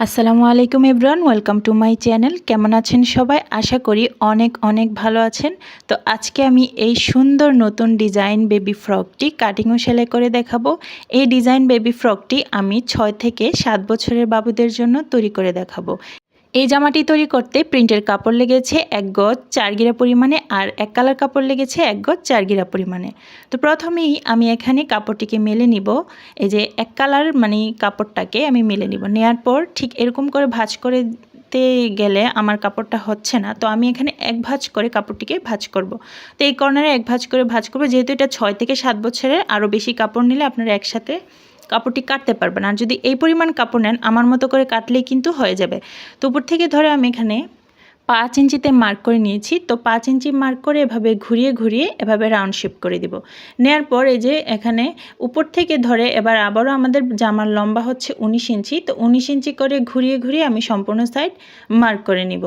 আসসালামু আলাইকুম everyone, welcome to my channel. কেমন আছেন সবাই? আশা করি অনেক অনেক ভালো আছেন। তো আজকে আমি এই সুন্দর নতুন ডিজাইন বেবি ফ্রকটি কাটিং ও সেলাই করে দেখাবো। এই ডিজাইন বেবি ফ্রকটি আমি 6 থেকে 7 বছরের বাবুদের জন্য তৈরি করে দেখাবো। এই জামাটি তৈরি করতে প্রিন্টের কাপড় লেগেছে 1 গজ 4 গিরা পরিমাণে, আর এক কালার কাপড় লেগেছে 1 গজ 4 গিরা পরিমাণে। তো প্রথমেই আমি এখানে কাপড়টিকে মেলে নিব। এই যে এক কালার কাপড়টাকে আমি মেলে নিব। নেয়ার পর ঠিক এরকম করে ভাঁজ করে গেলে আমার কাপড়টা হচ্ছে না, তো আমি এখানে এক ভাঁজ করে কাপড়টিকে ভাঁজ করব। তো এই কর্নারে এক ভাঁজ করে ভাঁজ করব। যেহেতু এটা 6 থেকে 7 বছরের, আরও বেশি কাপড় নিলে আপনারা একসাথে কাপড়টি কাটতে পারবেন। আর যদি এই পরিমাণ কাপড় নেন, আমার মতো করে কাটলেই কিন্তু হয়ে যাবে। তো উপর থেকে ধরে আমি এখানে 5 ইঞ্চিতে মার্ক করে নিয়েছি। তো 5 ইঞ্চি মার্ক করে এভাবে ঘুরিয়ে ঘুরিয়ে এভাবে রাউন্ড শেপ করে দিব। নেয়ার পর এই যে এখানে উপর থেকে ধরে এবার আবারও আমাদের জামার লম্বা হচ্ছে 19 ইঞ্চি। তো 19 ইঞ্চি করে ঘুরিয়ে ঘুরিয়ে আমি সম্পূর্ণ সাইড মার্ক করে নিব।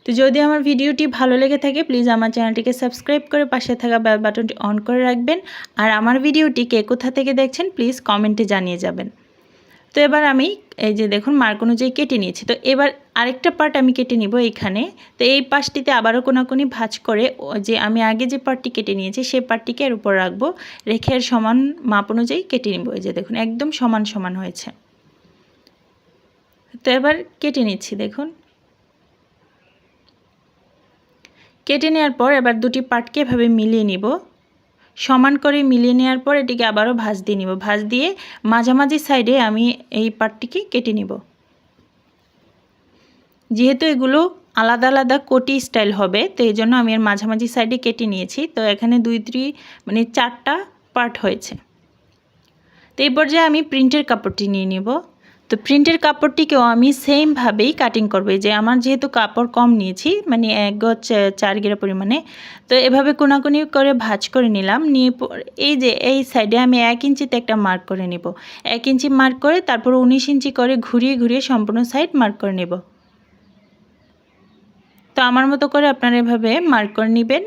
তো যদি আমার ভিডিওটি ভালো লেগে থাকে, প্লিজ আমার চ্যানেলটিকে সাবস্ক্রাইব করে পাশে থাকা বেল বাটনটি অন করে রাখবেন। আর আমার ভিডিওটি কে কোথা থেকে দেখছেন প্লিজ কমেন্টে জানিয়ে যাবেন। তো এবার আমি এই যে দেখুন মার্ক অনুযায়ী কেটে নিয়েছি। তো এবার আরেকটা পার্ট আমি কেটে নিব এইখানে। তো এই পাশটিতে আবারও কোনাকুনি ভাঁজ করে যে আমি আগে যে পার্টটি কেটে নিয়েছি সেই পার্টটিকে এর উপর রাখবো, রেখে এর সমান মাপ অনুযায়ী কেটে নিব। এই যে দেখুন একদম সমান সমান হয়েছে। তো এবার কেটে নিচ্ছি। দেখুন কেটে নেওয়ার পর এবার দুটি পার্টকে এভাবে মিলিয়ে নিব। সমান করে মিলিয়ে নেওয়ার পর এটিকে আবারও ভাঁজ দিয়ে নিব। ভাঁজ দিয়ে মাঝামাঝি সাইডে আমি এই পার্টটিকে কেটে নিব। যেহেতু এগুলো আলাদা আলাদা কোটি স্টাইল হবে, তো এই জন্য আমি এর মাঝামাঝি সাইডে কেটে নিয়েছি। তো এখানে 4টা পার্ট হয়েছে। তো এই পর্যায়ে আমি প্রিন্টের কাপড়টি নিয়ে নিব। তো প্রিন্টের কাপড়টিকেও আমি সেমভাবেই কাটিং করব। যে আমার যেহেতু কাপড় কম নিয়েছি, 1 গজ 4 গিরা পরিমাণে, তো এভাবে কোনাকুনি করে ভাঁজ করে নিলাম। নিয়ে এই যে এই সাইডে আমি 1 ইঞ্চিতে একটা মার্ক করে নিব। 1 ইঞ্চি মার্ক করে তারপর 19 ইঞ্চি করে ঘুরিয়ে ঘুরিয়ে সম্পূর্ণ সাইড মার্ক করে নেব। তো আমার মতো করে আপনারা এভাবে মার্ক করে নেবেন।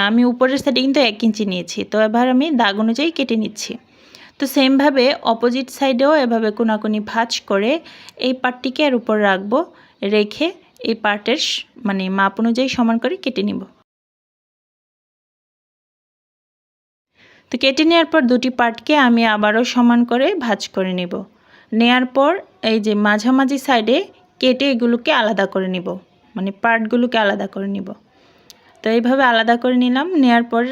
আমি উপরের সাইডে কিন্তু 1 ইঞ্চি নিয়েছি। তো এবার আমি দাগ অনুযায়ী কেটে নিচ্ছি। তো সেমভাবে অপোজিট সাইডেও এভাবে কোনাকুনি ভাঁজ করে এই পার্টটিকে এর উপর রাখবো, রেখে এই পার্টের মাপ অনুযায়ী সমান করে কেটে নিব। তো কেটে নেওয়ার পর দুটি পার্টকে আমি আবারও সমান করে ভাঁজ করে নেব। নেয়ার পর এই যে মাঝামাঝি সাইডে কেটে এগুলোকে আলাদা করে নিব, পার্টগুলোকে আলাদা করে নিব। তো এইভাবে আলাদা করে নিলাম। নেয়ার পর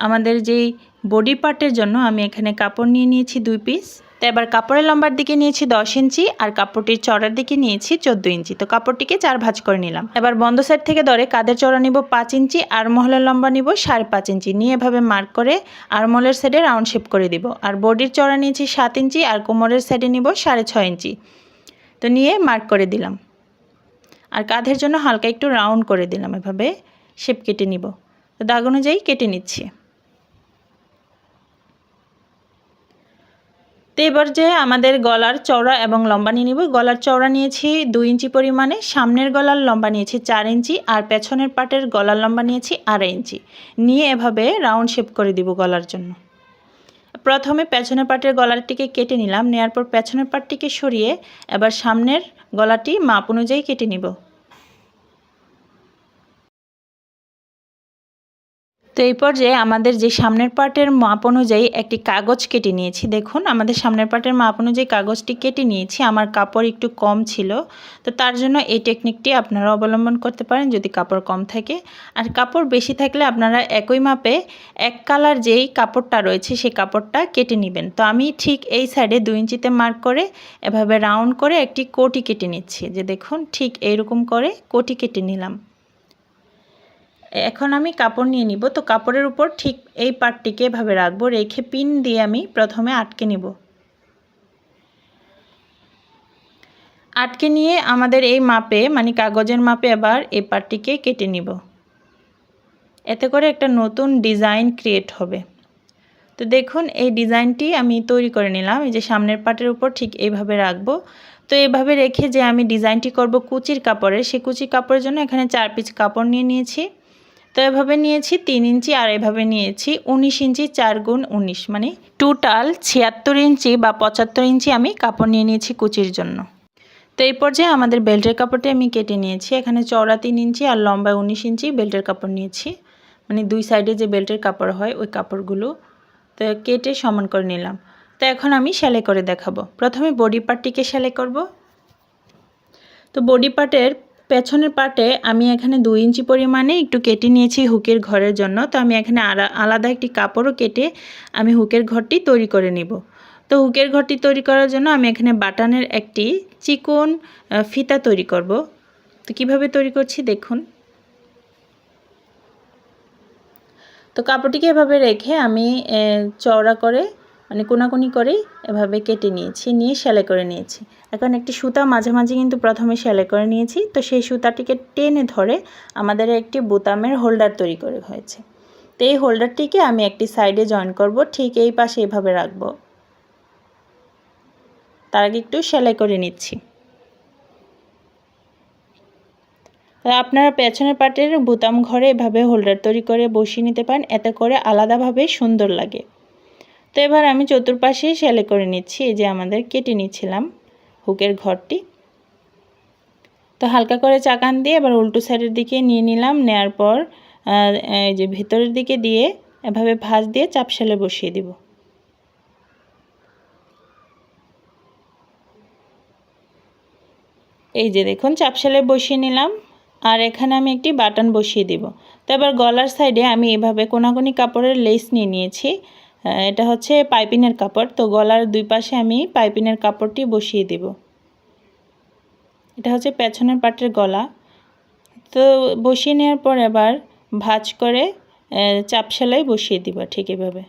আমাদের যেই বডি পার্টের জন্য আমি এখানে কাপড় নিয়ে নিয়েছি 2 পিস। তো এবার কাপড়ের লম্বার দিকে নিয়েছি 10 ইঞ্চি আর কাপড়টির চড়ার দিকে নিয়েছি 14 ইঞ্চি। তো কাপড়টিকে 4 ভাঁজ করে নিলাম। এবার বন্ধ সাইড থেকে ধরে কাঁধের চড়া নিব 5 ইঞ্চি আর মহলের লম্বা নিব 5.5 ইঞ্চি। নিয়ে এভাবে মার্ক করে আরমহলের সাইডে রাউন্ড শেপ করে দিব। আর বডির চড়া নিয়েছি 7 ইঞ্চি আর কোমরের সাইডে নিব 6.5 ইঞ্চি। তো নিয়ে মার্ক করে দিলাম। আর কাঁধের জন্য হালকা একটু রাউন্ড করে দিলাম, এভাবে শেপ কেটে নিব। তো দাগ অনুযায়ী কেটে নিচ্ছি। তো এবার যে আমাদের গলার চওড়া এবং লম্বা নিয়ে নিব। গলার চওড়া নিয়েছি 2 ইঞ্চি পরিমাণে, সামনের গলার লম্বা নিয়েছি 4 ইঞ্চি আর পেছনের পাটের গলার লম্বা নিয়েছি 2.5 ইঞ্চি। নিয়ে এভাবে রাউন্ড শেপ করে দিব গলার জন্য। প্রথমে পেছনের পাটের গলাটিকে কেটে নিলাম। নেওয়ার পর পেছনের পাটটিকে সরিয়ে এবার সামনের গলাটি মাপ অনুযায়ী কেটে নিব। তো এই পর্যায়ে আমাদের যে সামনের পার্টের মাপ অনুযায়ী একটি কাগজ কেটে নিয়েছি। দেখুন আমাদের সামনের পার্টের মাপ অনুযায়ী কাগজটি কেটে নিয়েছি। আমার কাপড় একটু কম ছিল, তো তার জন্য এই টেকনিকটি আপনারা অবলম্বন করতে পারেন যদি কাপড় কম থাকে। আর কাপড় বেশি থাকলে আপনারা একই মাপে এক কালার যেই কাপড়টা রয়েছে সেই কাপড়টা কেটে নেবেন। তো আমি ঠিক এই সাইডে 2 ইঞ্চিতে মার্ক করে এভাবে রাউন্ড করে একটি কোটি কেটে নিচ্ছি। যে দেখুন ঠিক এইরকম করে কোটি কেটে নিলাম। এখন আমি কাপড় নিয়ে নিব। তো কাপড়ের উপর ঠিক এই পার্টটিকে এভাবে রাখবো, রেখে পিন দিয়ে আমি প্রথমে আটকে নিব। আটকে নিয়ে আমাদের এই মাপে কাগজের মাপে এবার এই পার্টটিকে কেটে নিব। এতে করে একটা নতুন ডিজাইন ক্রিয়েট হবে। তো দেখুন এই ডিজাইনটি আমি তৈরি করে নিলাম। এই যে সামনের পার্টের উপর ঠিক এইভাবে রাখবো। তো এইভাবে রেখে যে আমি ডিজাইনটি করব কুচির কাপড়ে, সেই কুচির কাপড়ের জন্য এখানে 4 পিস কাপড় নিয়ে নিয়েছি। তো এভাবে নিয়েছি 3 ইঞ্চি আর এভাবে নিয়েছি 19 ইঞ্চি 4 গুণ 19 মানে টোটাল 76 ইঞ্চি বা 75 ইঞ্চি আমি কাপড় নিয়ে নিয়েছি কুচির জন্য। তো এই পর্যায়ে আমাদের বেল্টের কাপড়টি আমি কেটে নিয়েছি। এখানে চওড়া 3 ইঞ্চি আর লম্বা 19 ইঞ্চি বেল্টের কাপড় নিয়েছি, মানে দুই সাইডে যে বেল্টের কাপড় হয় ওই কাপড়গুলো তো কেটে সমান করে নিলাম। তো এখন আমি সেলাই করে দেখাবো। প্রথমে বডি পার্টটিকে সেলাই করব। তো বডি পার্টের পেছনের পার্টে আমি এখানে 2 ইঞ্চি পরিমাণে একটু কেটে নিয়েছি হুকের ঘরের জন্য। তো আমি এখানে আলাদা একটি কাপড়ও কেটে আমি হুকের ঘরটি তৈরি করে নিব। তো হুকের ঘরটি তৈরি করার জন্য আমি এখানে বাটনের একটি চিকন ফিতা তৈরি করব। তো কিভাবে তৈরি করছি দেখুন। তো কাপড়টিকে এভাবে রেখে আমি চওড়া করে মানে কোনাকুনি করে এভাবে কেটে নিয়েছি, নিয়ে সেলাই করে নিয়েছি। এখন একটি সুতা মাঝামাঝি কিন্তু প্রথমে সেলাই করে নিয়েছি। তো সেই সুতাটিকে টেনে ধরে আমাদের একটি বোতামের হোল্ডার তৈরি করে হয়েছে। তো এই হোল্ডারটিকে আমি একটি সাইডে জয়েন করব, ঠিক এই পাশে এভাবে রাখবো। তার আগে একটু সেলাই করে নিচ্ছি। আপনারা পেছনের পার্টের বোতাম ঘরে এভাবে হোল্ডার তৈরি করে বসিয়ে নিতে পারেন, এতে করে আলাদাভাবে সুন্দর লাগে। তো এবার আমি চতুর্পাশে সেলাই করে নিচ্ছি। এই যে আমাদের কেটে নিচ্ছিলাম হুকের ঘরটি। তো হালকা করে চাকান দিয়ে এবার উল্টো সাইডের দিকে নিয়ে নিলাম। নেয়ার পর এই যে ভিতরের দিকে দিয়ে এভাবে ভাঁজ দিয়ে চাপ সেলাই বসিয়ে দিব। এই যে দেখুন চাপ সেলাই বসিয়ে নিলাম। আর এখানে আমি একটি বাটন বসিয়ে দিব। তো এবার গলার সাইডে আমি এভাবে কোনাকুনি কাপড়ের লেস নিয়ে নিয়েছি। এটা হচ্ছে পাইপিনের কাপড়। তো গলার দুই পাশে আমি পাইপিনের কাপড়টি বসিয়ে দিব। এটা হচ্ছে পেছনের পাটের গলা। তো বসিয়ে নেওয়ার পর এবার ভাঁজ করে চাপ সেলাই বসিয়ে দিব ঠিক এভাবে।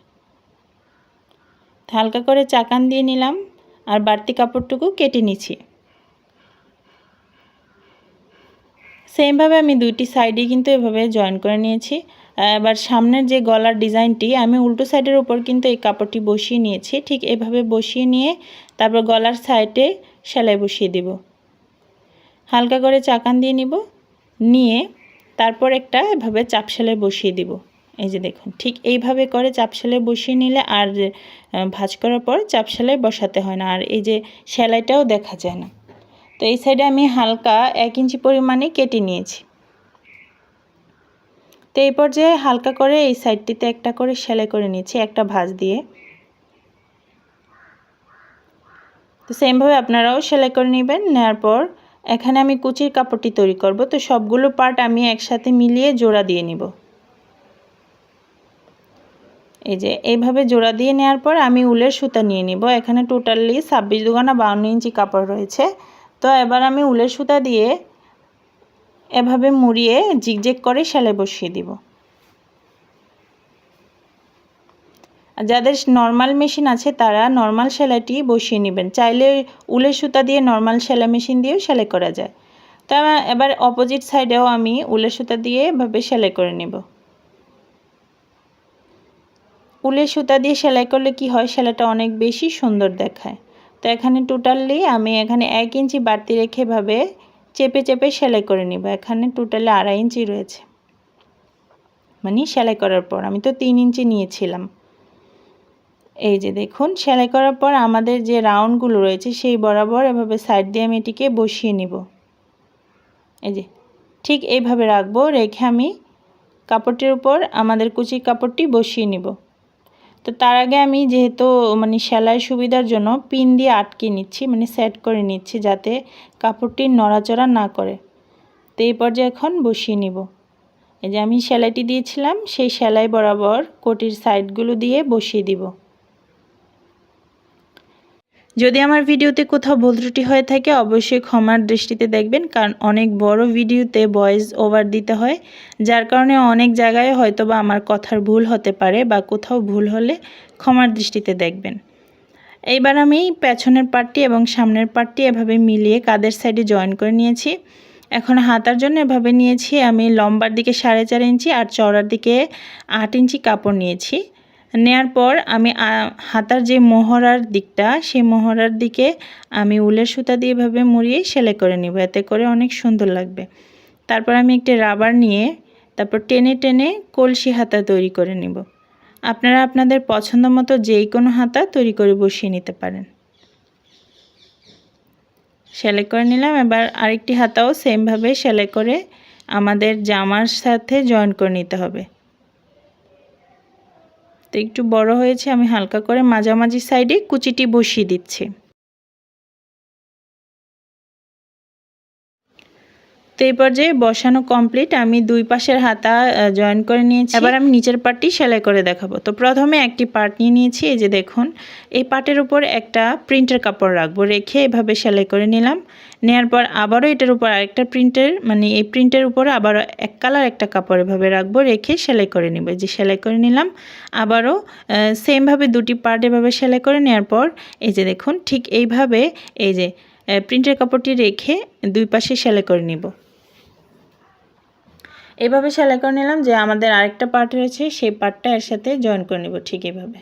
হালকা করে চাকান দিয়ে নিলাম আর বাড়তি কাপড়টুকু কেটে নিচ্ছি। সেমভাবে আমি দুইটি সাইডে কিন্তু এভাবে জয়েন করে নিয়েছি। এবার সামনের যে গলার ডিজাইনটি আমি উল্টো সাইডের উপর কিন্তু এই কাপড়টি বসিয়ে নিয়েছি। ঠিক এভাবে বসিয়ে নিয়ে তারপর গলার সাইডে সেলাই বসিয়ে দেব। হালকা করে চাকান দিয়ে নিব, নিয়ে তারপর একটা এভাবে চাপ সেলাই বসিয়ে দিব। এই যে দেখুন ঠিক এইভাবে করে চাপ সেলাই বসিয়ে নিলে আর ভাঁজ করার পর চাপ সেলাই বসাতে হয় না, আর এই যে সেলাইটাও দেখা যায় না। তো এই সাইডে আমি হালকা 1 ইঞ্চি পরিমাণে কেটে নিয়েছি। তো এই পর্যায়ে হালকা করে এই সাইডটিতে একটা করে সেলাই করে নিয়েছি একটা ভাঁজ দিয়ে। তো সেমভাবে আপনারাও সেলাই করে নেবেন। নেওয়ার পর এখানে আমি কুচির কাপড়টি তৈরি করব। তো সবগুলো পার্ট আমি একসাথে মিলিয়ে জোড়া দিয়ে নিব। এই যে এইভাবে জোড়া দিয়ে নেওয়ার পর আমি উলের সুতা নিয়ে নিব। এখানে টোটালি 26 দুগুণা 52 ইঞ্চি কাপড় রয়েছে। তো এবার আমি উলের সুতা দিয়ে এভাবে মুড়িয়ে জিগজ্যাগ করে সেলাই বসিয়ে দিব। আর যাদের নরমাল মেশিন আছে তারা নরমাল সেলাইটি বসিয়ে নেবেন। চাইলে উলের সুতা দিয়ে নরমাল সেলাই মেশিন দিয়েও সেলাই করা যায়। তো এবার অপোজিট সাইডেও আমি উলের সুতা দিয়ে এভাবে সেলাই করে নেব। উলের সুতা দিয়ে সেলাই করলে কি হয়, সেলাইটা অনেক বেশি সুন্দর দেখায়। তো এখানে টোটালি আমি এখানে 1 ইঞ্চি বাড়তি রেখে এভাবে চেপে চেপে সেলাই করে নিব। এখানে টোটালি 2.5 ইঞ্চি রয়েছে, মানে সেলাই করার পর আমি তো 3 ইঞ্চি নিয়েছিলাম। এই যে দেখুন সেলাই করার পর আমাদের যে রাউন্ডগুলো রয়েছে সেই বরাবর এভাবে সাইড দিয়ে আমি এটিকে বসিয়ে নিব। এই যে ঠিক এইভাবে রাখবো, রেখে আমি কাপড়টির উপর আমাদের কুচির কাপড়টি বসিয়ে নিব। তো তার আগে আমি যেহেতু মানে সেলাই সুবিধার জন্য পিন দিয়ে আটকে নিচ্ছি, মানে সেট করে নিচ্ছি যাতে কাপড়টি নড়াচড়া না করে। তো এই পর্যায়ে এখন বসিয়ে নিব। এই যে আমি সেলাইটি দিয়েছিলাম সেই সেলাই বরাবর কোটির সাইডগুলো দিয়ে বসিয়ে দিব। যদি আমার ভিডিওতে কোথাও ভুল ত্রুটি হয়ে থাকে অবশ্যই ক্ষমার দৃষ্টিতে দেখবেন, কারণ অনেক বড় ভিডিওতে ভয়েস ওভার দিতে হয়, যার কারণে অনেক জায়গায় হয়তোবা আমার কথার ভুল হতে পারে, বা কোথাও ভুল হলে ক্ষমার দৃষ্টিতে দেখবেন। এইবার আমি পেছনের পার্টটি এবং সামনের পার্টটি এভাবে মিলিয়ে কাঁধের সাইডে জয়েন করে নিয়েছি। এখন হাতার জন্য এভাবে নিয়েছি আমি লম্বার দিকে 4.5 ইঞ্চি আর চওড়ার দিকে 8 ইঞ্চি কাপড় নিয়েছি। নেয়ার পর আমি হাতার যে মোহরার দিকটা সেই মোহরার দিকে আমি উলের সুতা দিয়ে এভাবে মুড়িয়ে সেলাই করে নিব, এতে করে অনেক সুন্দর লাগবে। তারপর আমি একটি রাবার নিয়ে তারপর টেনে টেনে কলসি হাতা তৈরি করে নিব। আপনারা আপনাদের পছন্দ মতো যেই কোনো হাতা তৈরি করে বসিয়ে নিতে পারেন। সেলাই করে নিলাম। এবার আরেকটি হাতাও সেমভাবে সেলাই করে আমাদের জামার সাথে জয়েন করে নিতে হবে। তো একটু বড় হয়েছে, আমি হালকা করে মাঝামাঝি সাইডে কুচিটি বসিয়ে দিচ্ছি। তো এই পর্যায়ে বসানো কমপ্লিট। আমি দুই পাশের হাতা জয়েন করে নিয়েছি। এবার আমি নিচের পার্টটি সেলাই করে দেখাবো। তো প্রথমে একটি পার্ট নিয়ে নিয়েছি। এই যে দেখুন, এই পার্টের উপর একটা প্রিন্টের কাপড় রাখবো, রেখে এভাবে সেলাই করে নিলাম। নেওয়ার পর আবারও এটার উপর আরেকটা প্রিন্টের এই প্রিন্টের উপরে আবারও এক কালার একটা কাপড় এভাবে রাখবো, রেখে সেলাই করে নিব। এই যে সেলাই করে নিলাম। আবারও সেমভাবে দুটি পার্ট এভাবে সেলাই করে নেওয়ার পর এই যে দেখুন, ঠিক এইভাবে এই যে প্রিন্টের কাপড়টি রেখে দুই পাশে সেলাই করে নিব। এভাবে সেলাই করে নিলাম। যে আমাদের আরেকটা পার্ট রয়েছে সেই পার্টটা এর সাথে জয়েন করে নিব ঠিক এভাবে।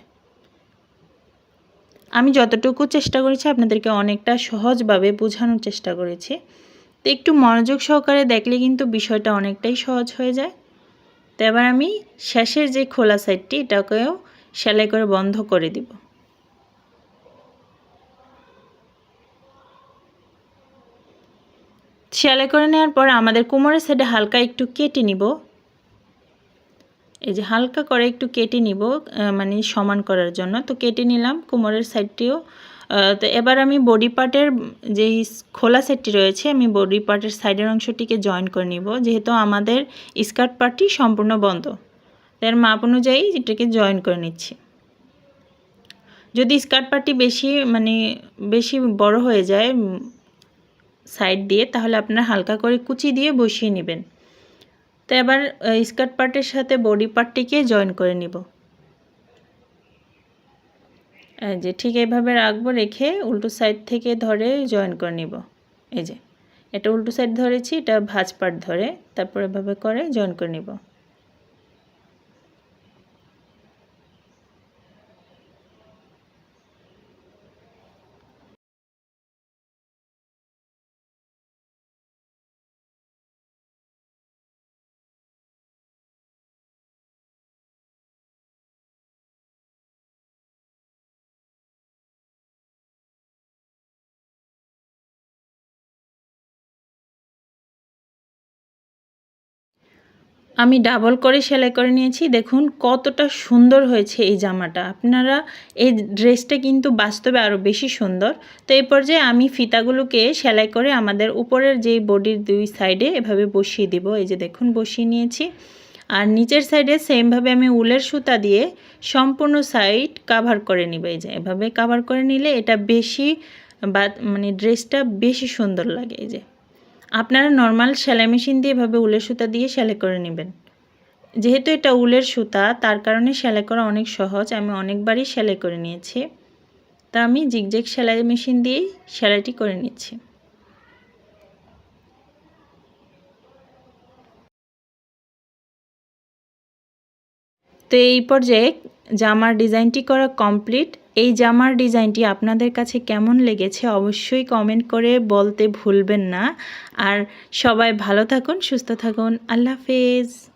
আমি যতটুকু চেষ্টা করেছি আপনাদেরকে অনেকটা সহজভাবে বোঝানোর চেষ্টা করেছি। তো একটু মনোযোগ সহকারে দেখলে কিন্তু বিষয়টা অনেকটাই সহজ হয়ে যায়। তো এবার আমি শেষের যে খোলা সাইডটি এটাকেও সেলাই করে বন্ধ করে দিব। সেলাই করে নেওয়ার পর আমাদের কোমরের সাইডে হালকা একটু কেটে নিব। এই যে হালকা করে একটু কেটে নিব, সমান করার জন্য। তো কেটে নিলাম কোমরের সাইডটিও। তো এবার আমি বডি পার্টের যেই খোলা সাইডটি রয়েছে আমি বডি পার্টের সাইডের অংশটিকে জয়েন করে নিব, যেহেতু আমাদের স্কার্ট পার্টটি সম্পূর্ণ বন্ধ। এর মাপ অনুযায়ী এটাকে জয়েন করে নিচ্ছি। যদি স্কার্ট পার্টটি বেশি বড় হয়ে যায় সাইড দিয়ে, তাহলে আপনারা হালকা করে কুচি দিয়ে বসিয়ে নেবেন। তো এবার স্কার্ট পার্টের সাথে বডি পার্টটিকে জয়েন করে নিব। যে ঠিক এইভাবে রাখবো, রেখে উল্টো সাইড থেকে ধরে জয়েন করে নিব। এই যে এটা উল্টো সাইড ধরেছি, এটা ভাঁজ পার্ট ধরে তারপর এভাবে করে জয়েন করে নিব। আমি ডাবল করে সেলাই করে নিয়েছি। দেখুন কতটা সুন্দর হয়েছে এই জামাটা। আপনারা এই ড্রেসটা কিন্তু বাস্তবে আরও বেশি সুন্দর। তো এই পর্যায়ে আমি ফিতাগুলোকে সেলাই করে আমাদের উপরের যেই বডির দুই সাইডে এভাবে বসিয়ে দিব। এই যে দেখুন বসিয়ে নিয়েছি। আর নিচের সাইডে সেমভাবে আমি উলের সুতা দিয়ে সম্পূর্ণ সাইড কাভার করে নিব। এই যে এভাবে কাভার করে নিলে এটা বেশি ড্রেসটা বেশি সুন্দর লাগে। এই যে আপনারা নর্মাল সেলাই মেশিন দিয়ে এভাবে উলের সুতা দিয়ে সেলাই করে নেবেন। যেহেতু এটা উলের সুতা তার কারণে সেলাই করা অনেক সহজ। আমি অনেকবারই সেলাই করে নিয়েছি। তা আমি জিগজ্যাগ সেলাই মেশিন দিয়েই সেলাইটি করে নিচ্ছি। তো এই পর্যায়ে জামার ডিজাইনটি করা কমপ্লিট। এই জামার ডিজাইনটি আপনাদের কাছে কেমন লেগেছে অবশ্যই কমেন্ট করে বলতে ভুলবেন না। আর সবাই ভালো থাকুন, সুস্থ থাকুন। আল্লাহ হাফেজ।